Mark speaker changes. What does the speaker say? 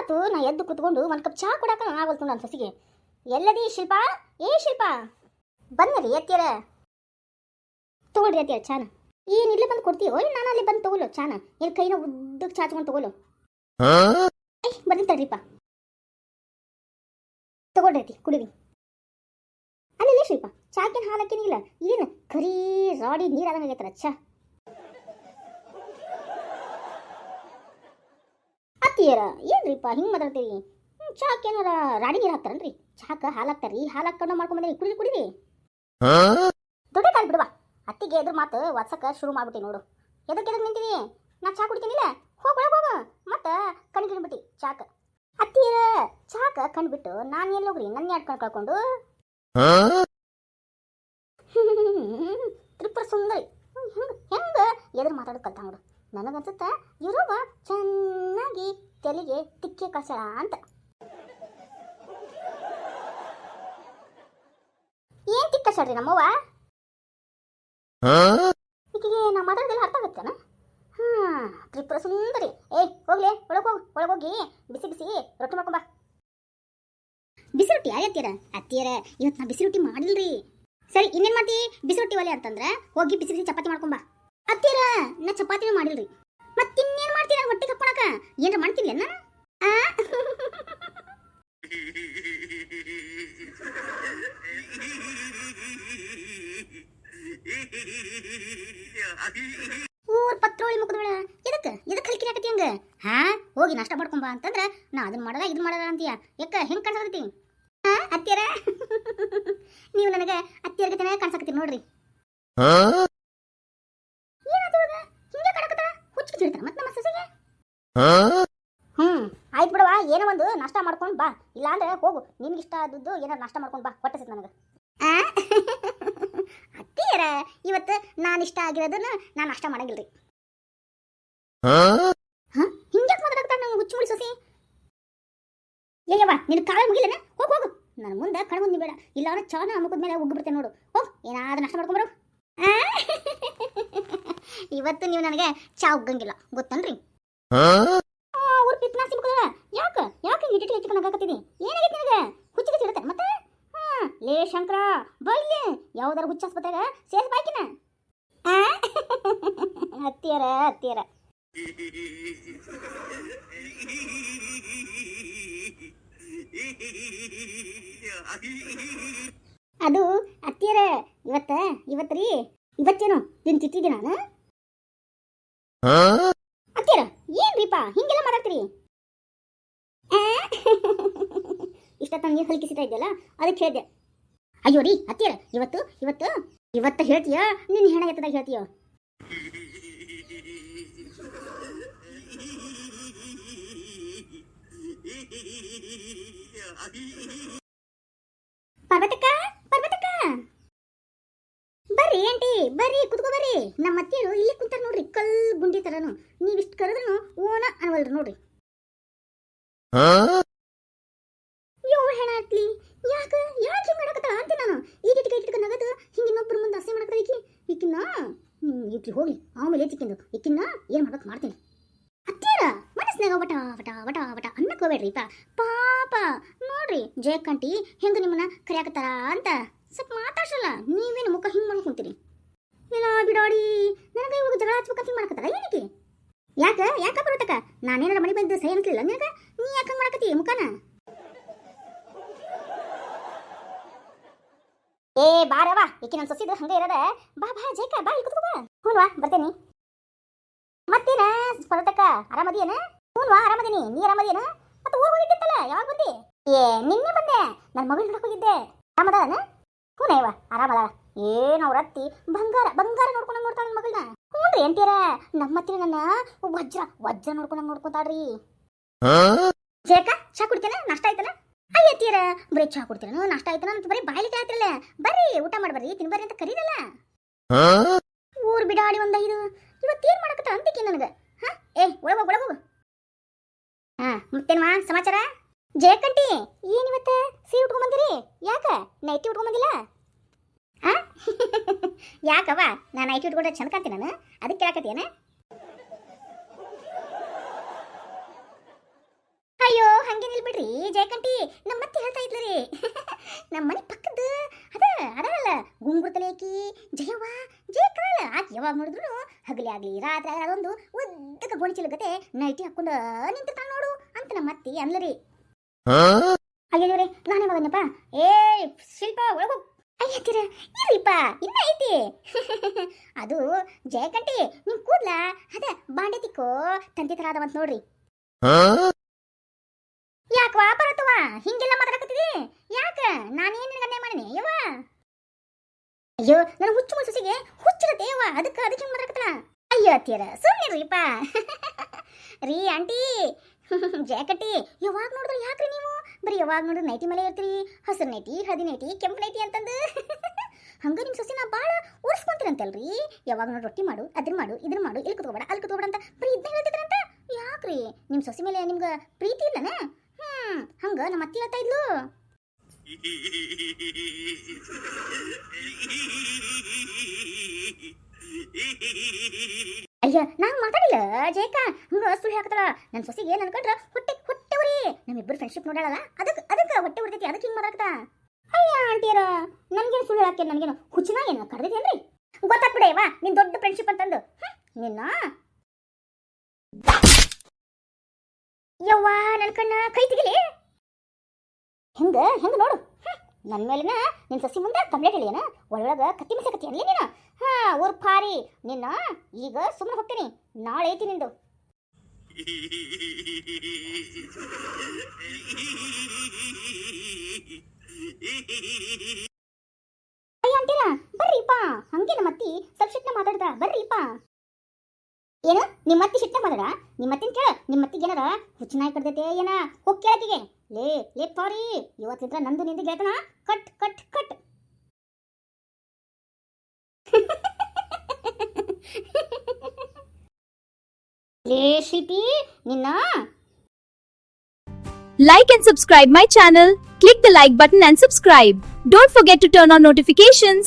Speaker 1: ಎಷ್ಟಾತು ನಾ ಎದ್ದು ಕುತ್ಕೊಂಡು ಒಂದು ಕಪ್ ಚಹಾ ಕೊಡಾಕ ಆಗಲ್ತು ನನ್ನ ಸೊಸಿಗೆ. ಎಲ್ಲದಿ ಶಿಲ್ಪ? ಏ ಶಿಲ್ಪ ಬಂದ್ರಿ ಎತ್ತೀರ? ತಗೊಳ್ರಿ ಅತ್ತೀರ ಚಾನ. ಏನು ಇಲ್ಲೇ ಬಂದು ಕೊಡ್ತೀವೋ ಇಲ್ಲ ನಾನು ಅಲ್ಲಿ ಬಂದು ತಗೊಳ್ಳೋ ಚಾನ? ಏನು ಕೈನ ಉದ್ದಕ್ಕೆ ಚಾಚ್ಕೊಂಡು ತಗೊಳ್ಳೋ? ಬಂದಿರ್ತಾಳ್ರಿಪ್ಪ, ತಗೊಳ್ರಿ ಅತ್ತಿ ಕುಡಿವಿ. ಅಲ್ಲೇ ಶಿಲ್ಪ ಚಾಕಿನ ಹಾಲಕ್ಕೇನಿಲ್ಲ, ಏನು ಕರಿ ರಾಡಿ ನೀರು ಆದಂಗೆ ಆಗೈತಲ್ಲ ಚಾ. ಅತ್ತಿಯರ ಏನ್ರಿಪ್ಪ ಹಿಂಗೆ ಮಾತಾಡ್ತೀರಿ? ಚಾಕೇನಾರ ರಾಡಿ ನೀರು ಹಾಕ್ತಾರನ್ರಿ? ಚಾಕ ಹಾಲು ಹಾಕ್ತಾರ್ರಿ, ಹಾಲು ಹಾಕೊಂಡು ಮಾಡ್ಕೊಂಬಂದ್ರಿ, ಕುಡಿರಿ. ದೊಡ್ಡ ಕಾಲ್ ಬಿಡುವ. ಅತ್ತಿಗೆ ಎದ್ರ ಮಾತು ಒತ್ಸಕ್ಕೆ ಶುರು ಮಾಡ್ಬಿಟ್ಟಿ ನೋಡು. ಎದಕ್ಕೆ ನಿಂತೀವಿ? ನಾ ಚಾ ಕುಡಿತೀನಿಲ್ಲ, ಹೋಗ ಮತ್ತೆ ಕಣ್ಗಿಡ್ಬಿಟ್ಟಿ ಚಾಕ. ಅತ್ತಿಯರ ಚಾಕ ಕಂಡ್ಬಿಟ್ಟು ನಾನು ಎಲ್ಲೋಗ್ರಿ ನನ್ನ ಆಡ್ಕೊಂಡು ಕಳ್ಕೊಂಡು. ತ್ರಿಪುರ ಸುಂದರಿ ಹೆಂಗ ಎದುರು ಮಾತಾಡೋದು ಕಲ್ತ ನೋಡು. ನನಗನ್ಸುತ್ತ ಇರುವ ಚೆನ್ನಾಗಿ ತೆಲಿಗೆ ತಿಕ್ಕೆ ಕಸ ಅಂತ. ಏನ್ ತಿಕ್ಕ ಕಸಡ್ರಿ ನಮ್ಮವ್ವ? ಈಕಿಗೆ ನಾ ಮಾತಾಡೋದೆಲ್ಲ ಅರ್ಥ ಆಗತ್ತೇನ? ತ್ರಿಪುರ ಸುಂದರಿ. ಹೋಗ್ಲಿ ಒಳಗೋಗಿ ಬಿಸಿ ಬಿಸಿ ರೊಟ್ಟಿ ಮಾಡ್ಕೊಂಬ. ಬಿಸಿ ರೊಟ್ಟಿ ಅತ್ತಿಯರ? ಅತ್ತಿಯರ ಇವತ್ತು ನಾ ಬಿಸಿ ರೊಟ್ಟಿ ಮಾಡಿಲ್ರಿ. ಸರಿ ಇನ್ನೇನ್ ಮಾಡ್ತಿ? ಬಿಸಿ ರೊಟ್ಟಿ ಒಲೆ ಅಂತಂದ್ರೆ ಹೋಗಿ ಬಿಸಿ ಬಿಸಿ ಚಪಾತಿ ಮಾಡ್ಕೊಂಬ. ಅತ್ತಿಯರ ನಾ ಚಪಾತಿನೂ ಮಾಡಿಲ್ರಿ, ಮತ್ತಿನ್ನೇನ್ ಮಾಡ್ತೀರ? ಹೊಟ್ಟೆ ಕಪ್ಪಣಕ ಏನ್ರ ಮಾಡ್ತಿಲ್ಲ ನಾನು? ಊರ್ ಪತ್ರೋಳಿ ಮುಖದೊಳ ಎದಕ್ಕೆ ಕಲಿಕೆ ಹಾಕತಿ ಹಂಗ? ಹೋಗಿ ನಾಷ್ಟ ಮಾಡ್ಕೊಂಬ ಅಂತಂದ್ರ ನಾ ಅದನ್ನ ಮಾಡಲ್ಲ ಇದನ್ನ ಮಾಡಲ್ಲ ಅಂತೀಯ. ಯಾಕ ಹೆಂಗ್ ಕಾಣಿಸಕತ್ತಿ? ಅತ್ತಿಯರ ನೀವು ನನಗೆ ಅತ್ತಿಯರ್ಗೆ ತನ ಕಾಣಿಸಕತ್ತೀರಿ ನೋಡ್ರಿ. ಹಿಂಗೆ ಕಾಣಕತ್ತ ಹುಚ್ಚು ತಿಳ್ತಾರ ಮತ್ತೆ ನಮ್ಮ ಸೊಸೆಗೆ. ಆಯ್ತು ಬಿಡವಾ, ಏನೋ ಒಂದು ನಾಷ್ಟ ಮಾಡ್ಕೊಂಡು ಬಾ, ಇಲ್ಲ ಅಂದ್ರೆ ಹೋಗು ನಿನ್ಗೆ ಇಷ್ಟ ಆದದ್ದು ಏನಾರು ನಾಷ್ಟ ಮಾಡ್ಕೊಂಡು ಬಾ, ಹೊಟ್ಟೆ ನನಗೆ. ಅತ್ತಿಯರ ಇವತ್ತು ನಾನು ಇಷ್ಟ ಆಗಿರೋದನ್ನ ನಾನು ನಾಷ್ಟ ಮಾಡಂಗಿಲ್ರಿ. ಹಿಂಗ್ಯಾಕೆ ಮಾತಾಡ್ತಾರ ನಂಗೆ ಹುಚ್ಚು ಮುಡಿ ಸೊಸಿ? ಏಯವ್ವ ನಿನ್ ಕಾಲ ಮುಗಿಲೇನ? ಹೋಗು ನನ್ನ ಮುಂದೆ ಕಣ್ಮುಂದಿ ಬೇಡ, ಇಲ್ಲ ಅಂದ್ರೆ ಚಾನ ಮುಖದ ಮೇಲೆ ಉಗ್ಗಿಬಿಡ್ತೇನೆ ನೋಡು. ಹೋಗ್ ಏನಾದ್ರೂ ನಾಷ್ಟ ಮಾಡ್ಕೊಂಬರು. ಇವತ್ತು ನೀವು ನನಗೆ ಚಾ ಉಗ್ಗಂಗಿಲ್ಲ ಗೊತ್ತನ್ರಿ? ಅವ್ರ ಪಿತ್ನಾಸಿ ಮುಖದ ಯಾಕೆ ಇಟ್ಟಿಟ್ಟು ಹೆಚ್ಚಿಕೊಂಡಾಗತ್ತೀನಿ? ಏನಾಗೈತಿ ನಿನಗೆ? ಹುಚ್ಚಿಗೆ ಸಿಡುತ್ತೆ ಮತ್ತೆ? ಲೇ ಶಂಕರ ಬೈಲಿ, ಯಾವ್ದಾರ ಹುಚ್ಚ ಆಸ್ಪತ್ರೆಗ ಸೇರ್ಸ್ ಬಾಯ್ಕಿನ. ಅತ್ತಿಯರ ಅದು ಅತ್ತಿಯರ ಇವತ್ತ್ರಿ ಇವತ್ತೇನು ದಿನ ತಿಟ್ಟಿದ್ದೆ ನಾನು. ಅತ್ತಿಯರ ಏನ್ರಿಪ್ಪ ಹಿಂಗೆಲ್ಲ ಮಾತಾಡ್ತೀರಿ? ಇಷ್ಟೊತ್ತ ನೀರು ಹಲ್ಕಿಸಿತಾ ಇದೆಯಲ್ಲ ಅದಕ್ಕೆ ಹೇಳಿದೆ. ಅಯ್ಯೋ ರೀ ಅತ್ತಿಯರ ಇವತ್ತು ಹೇಳ್ತೀಯ? ನಿನ್ನ ಹೆಣ ಎತ್ತದಾಗ ಹೇಳ್ತೀಯ? ಪರ್ವತಕ್ಕ ಬರ್ರಿ ಆಂಟಿ, ಬರ್ರಿ ಕುತ್ಕೋ ಬರ್ರಿ. ನಮ್ಮ ಅತ್ತಿಯರು ಇಲ್ಲಿ ಕುಂತಾರ ನೋಡ್ರಿ, ಕಲ್ ಗುಂಡಿ ತರನು. ನೀವಿಷ್ಟು ಕರೆದ್ರು ಓನ ಅನ್ವಲ್ರಿ ನೋಡ್ರಿ. ಯೋ ಹೆಣ ಹತ್ಲಿ ಯಾಕೆ ಹಿಂಗೆ ಮಾಡಕತ್ತ ಅಂತ ನಾನು ಈಟಿಟ್ಕ ನಗದು ಹಿಂಗೆ ಇನ್ನೊಬ್ಬರ ಮುಂದೆ ಅಸೆ ಮಾಡಕತ್ತ. ಈಕಿ ಹೋಗ್ಲಿ ಆಮೇಲೆ ಈಕಿನ್ನ ಏನು ಮಾಡಕ್ ಮಾಡ್ತೀನಿ. ಅತ್ತಿಯರ ಮನಸ್ನಾಗ ವಟ ಅನ್ನಕ್ಕೆ ಹೋಗ್ಬೇಡ್ರಿಪ್ಪ. ಪಾಪ ನೋಡ್ರಿ ಜಯಕ್ಕಂಟಿ ಹೆಂಗ ನಿಮ್ಮನ್ನ ಕರಿಯಾಕತ್ತಾರ ಅಂತ ಸ್ವಲ್ಪ ಮಾತಾಡ್ಸಲ್ಲ. ನೀವೇನು ಮುಖ ಹಿಂಗೆ ಮಾಡ್ಕೊಂತೀರಿ? ಇಲ್ಲ ಬಿಡಾಡಿ, ನನಗೆ ಇವಾಗ ಜಗಳ ಹಚ್ಬೇಕಂತ ಮಾಡಕತ್ತಾರ ಏನಕ್ಕೆ? ಯಾಕ ಬರುತ್ತಕ್ಕ? ನಾನೇನಾರ ಮನೆ ಬಂದು ಸೈ ಅನ್ಸಲಿಲ್ಲ ನಿನಗೆ? ನೀ ಯಾಕೆ ಹಂಗೆ ಮಾಡಕತ್ತಿ ಮುಖನ? ಬಾರವಾ, ಈಕಿ ನನ್ನ ಸೊಸಿದ್ರೆ ಹಂಗೆ ಇರೋದ. ಬಾ ಜೈಕ ಬಾ, ಇಲ್ಲಿ ಕುತ್ಕೋ ಬಾ. ಹ್ಞೂನ್ವಾ ಬರ್ತೇನಿ. ಮತ್ತೇನ ಪರ್ವತಕ್ಕ ಆರಾಮದಿಯೇನ? ಹ್ಞೂನ್ವಾ ಆರಾಮದೀನಿ, ನೀ ಆರಾಮದಿಯೇನ? ಮತ್ತೆ ಊರಿಗೆ ಹೋಗಿದ್ದಿತ್ತಲ್ಲ, ಯಾವಾಗ ಬಂದಿ? ನಿನ್ನೆ ಬಂದೆ, ನನ್ನ ಮಗಳ ಹಿಡ್ಕೊಂಡು ಹೋಗಿದ್ದೆ. ಆರಾಮದಾನ? ಹ್ಞೂನೇವ ಆರಾಮದ. ಏನು ಅವ್ರ ಅತ್ತಿ ಬಂಗಾರ ನೋಡ್ಕೊಂಡು ನೋಡ್ತಾಳ ನನ್ನ ಮಗಳನ್ನ. ಹ್ಞೂನ್ರಿ ಅಂತೀರ, ನಮ್ಮ ಹತ್ತಿರ ನನ್ನ ವಜ್ರ ನೋಡ್ಕೊಂಡಂಗೆ ನೋಡ್ಕೊಂತಾಳ್ರಿ. ಜೇಕ ಚಾ ಕುಡಿತೇನ? ನಾಷ್ಟ ಆಯ್ತನ? ಅಯ್ಯತ್ತೀರ ಬರೀ ಚಾ ಕುಡ್ತೀರ, ನಾಷ್ಟ ಆಯ್ತನ ಅಂತ ಬರೀ ಬಾಯ್ಲಿಕ್ಕೆ ಆಯ್ತಿರಲ್ಲ. ಬರ್ರಿ ಊಟ ಮಾಡ್ಬರ್ರಿ, ತಿನ್ಬರ್ರಿ ಅಂತ ಕರೀರಲ್ಲ. ಊರ್ ಬಿಡಾಡಿ ಒಂದೈದು ಇವತ್ತೇನ್ ಮಾಡಕತ್ತ ಅಂತಿಕಿ ನನಗೆ. ಒಳಗೋಗು. ಮತ್ತೇನ್ವಾ ಸಮಾಚಾರ? ಜಯಕಂಟಿ ಏನಿವತ್ತ ಸೀರೆ ಉಟ್ಕೊಂಬಂದಿರಿ? ಯಾಕ ನೈಟಿ ಉಟ್ಕೊಂಬಂದಿಲ್ಲ? ಯಾಕವ್ವ ನಾನು ನೈಟಿ ಉಟ್ಕೊಂಡ್ರೆ ಚಂದ ಕಾಣ್ತೀನಿ ನಾನು, ಅದಕ್ಕೆ ಕೇಳಕತ್ತೇನ? ಅಯ್ಯೋ ಹಂಗೆ ನಿಲ್ಬಿಡ್ರಿ ಜಯಕಂಟಿ. ನಮ್ಮ ಮತ್ತೆ ಹೇಳ್ತಾ ಇದ್ಲರಿ ನಮ್ಮ ಮನೆ ಪಕ್ಕದ ಅದಲ್ಲ ಗುಂಗುರು ತಲೆಕಿ ಜಯವ್ವ ಜಯಕಲ್ಲ ಆಕೆ ಯಾವಾಗ ನೋಡಿದ್ರು ಹಗಲಿ ಆಗ್ಲಿ ರಾತ್ರಿ ಆಗಲಿ ಅದೊಂದು ಉದ್ದಕ ಗೋಣಿಚೀಲ ಗತೆ ನೈಟಿ ಹಾಕೊಂಡು ನಿಂತಿರ್ತಾಳ ನೋಡು ಅಂತ ನಮ್ಮ ಅತ್ತಿ ಅನ್ಲರಿ. ಹಾಗೇನವ್ರಿ ನಾನೇ ಮಗನಪ್ಪ. ಏ ಶಿಲ್ಪ ಒಳಗು ಅಯ್ಯತ್ತೀರ ಇರ್ರಿಪ್ಪ ಇನ್ನ ಐತಿ ಅದು ಜಯಕಂಟಿ ನಿಮ್ ಕೂದ್ಲ ಬಾಂಡೆ ತಿಕ್ಕೋ ತಂತಿ ತರ ಅದಾವಂತ ನೋಡ್ರಿ. ಯಾಕವಾ ಬರತ್ತವ ಹಿಂಗೆಲ್ಲ ಮಾತಾಡಕತ್ತಿದಿ? ಯಾಕ ನಾನೇನ್ ಗನ್ನೆ ಮಾಡಿನಿ ಯವ್ವ? ಅಯ್ಯೋ ನನ್ನ ಹುಚ್ಚು ಮುಸುಸಿಗೆ ಹುಚ್ಚಿರತ್ತೆ ಯವ್ವ, ಅದಕ್ಕೆ ಹಿಂಗೆ ಮಾತಾಡಕತ್ತಲ್ಲ. ಅಯ್ಯೋ ಅತ್ತೀರ ಸುಮ್ಮನಿರ್ರಿಪ್ಪ ರೀ ಆಂಟಿ ಜಯಕಟ್ಟಿ. ಯಾವಾಗ ನೋಡಿದ್ರೆ ಯಾಕ್ರಿ ನೀವು ಬರೀ ಯಾವಾಗ ನೋಡಿದ್ರೆ ನೈಟಿ ಮೇಲೆ ಇರ್ತೀರಿ? ಹಸಿರು ನೈಟಿ, ಹಳದಿ ನೈಟಿ, ಕೆಂಪು ನೈಟಿ ಅಂತಂದು ಹಂಗ ನಿಮ್ಮ ಸೊಸಿನ ಭಾಳ ಓಡಿಸ್ಕೊಂತೀರಂತಲ್ರಿ. ಯಾವಾಗ ನೋಡಿ ರೊಟ್ಟಿ ಮಾಡು, ಅದನ್ನ ಮಾಡು, ಇದನ್ನ ಮಾಡು, ಇಲ್ಲಿ ಕುತ್ಕೋಬೇಡ ಅಲ್ಲಿ ಕುತ್ಕೋಬೇಡ ಅಂತ ಬರೀ ಇದನ್ನ ಹೇಳ್ತಿದ್ರಂತ. ಯಾಕ್ರಿ ನಿಮ್ಮ ಸೊಸಿ ಮೇಲೆ ನಿಮ್ಗೆ ಪ್ರೀತಿ ಇಲ್ಲನ? ಹಂಗ ನಮ್ಮ ಅತ್ತಿ ಹೇಳ್ತಾ ಇದ್ಲು. ಅಯ್ಯ ನಾನು ಮಾತಾಡಿಲ್ಲ ಜಯಕ, ಹಂಗ ಸುಳ್ಳು ಹಾಕತ್ತಳ. ನನ್ನ ಸೊಸಿಗೆ ಏನ್ ಅನ್ಕೊಂಡ್ರ ಹೊಟ್ಟೆವ್ರಿ. ನಮ್ಮಿಬ್ಬರು ಫ್ರೆಂಡ್ಶಿಪ್ ನೋಡಲ್ಲ, ಅದಕ್ಕೆ ಹೊಟ್ಟೆ ಉರ್ತೈತಿ, ಅದಕ್ಕೆ ಹಿಂಗೆ ಮಾತಾಡ್ತಾ. ಅಯ್ಯ ಆಂಟಿಯರ ನನ್ಗೇನು ಸುಳ್ಳು ಹಾಕ್ಯ, ನನ್ಗೇನು ಹುಚ್ಚಿನ ಏನು ಕರೆದಿದ್ದೇನ್ರಿ? ಗೊತ್ತಾಗ್ಬಿಡೆವಾ ನಿನ್ ದೊಡ್ಡ ಫ್ರೆಂಡ್ಶಿಪ್ ಅಂತಂದು. ನಿನ್ನ ಯವ್ವ ನನ್ನ ಕಣ್ಣ ಕೈ ತೆಗಿಲಿ. ಹೆಂಗ ನೋಡು, ನನ್ನ ಮೇಲಿನ ನಿನ್ನ ಸಸಿ ಮುಂದೆ ಕಂಪ್ಲೇಂಟ್ ಹೇಳಿಯನ, ಒಳಗ ಕತ್ತಿ ಮಿಸಕತ್ತಿ ಅನ್ಲಿ ನೀನು. ಊರ್ ಪಾರಿ ನಿನ್ನ ಈಗ ಸುಮ್ಮನೆ ಹೋಗ್ತೀನಿ, ನಾಳೆ ಐತಿ ನಿಂದು. ಅಯ್ಯ ಅಂತೀರ ಬರ್ರಿಪ್ಪ, ಹಂಗೆ ನಮ್ಮ ಅತ್ತಿ ಸ್ವಲ್ಪ ಶಿಟ್ನ ಮಾತಾಡ್ದ ಬರ್ರಿಪ್ಪ. ಏನು ನಿಮ್ಮತ್ತಿ ಶಿಟ್ನ ಮಾತಾಡ? ನಿಮ್ಮತ್ತಿನ ಕೇಳ, ನಿಮ್ಮತ್ತಿಗೆ ಏನಾರ ಹುಚ್ಚನಾಯಿ ಕಡ್ದೈತೆ ಏನ? ಹೋಗಿ ಕೇಳಕಿಗೆ. ಲೇ ಪಾರಿ, ಇವತ್ತಿದ್ರ ನಂದು ನಿಂದು ಗೆಳತನ ಕಟ್ ಕಟ್ ಕಟ್. ಲೇ ಶಿಲ್ಪಿ ನಿನ್ನ.
Speaker 2: Like and subscribe my channel. Click the like button and subscribe. Don't forget to turn on notifications.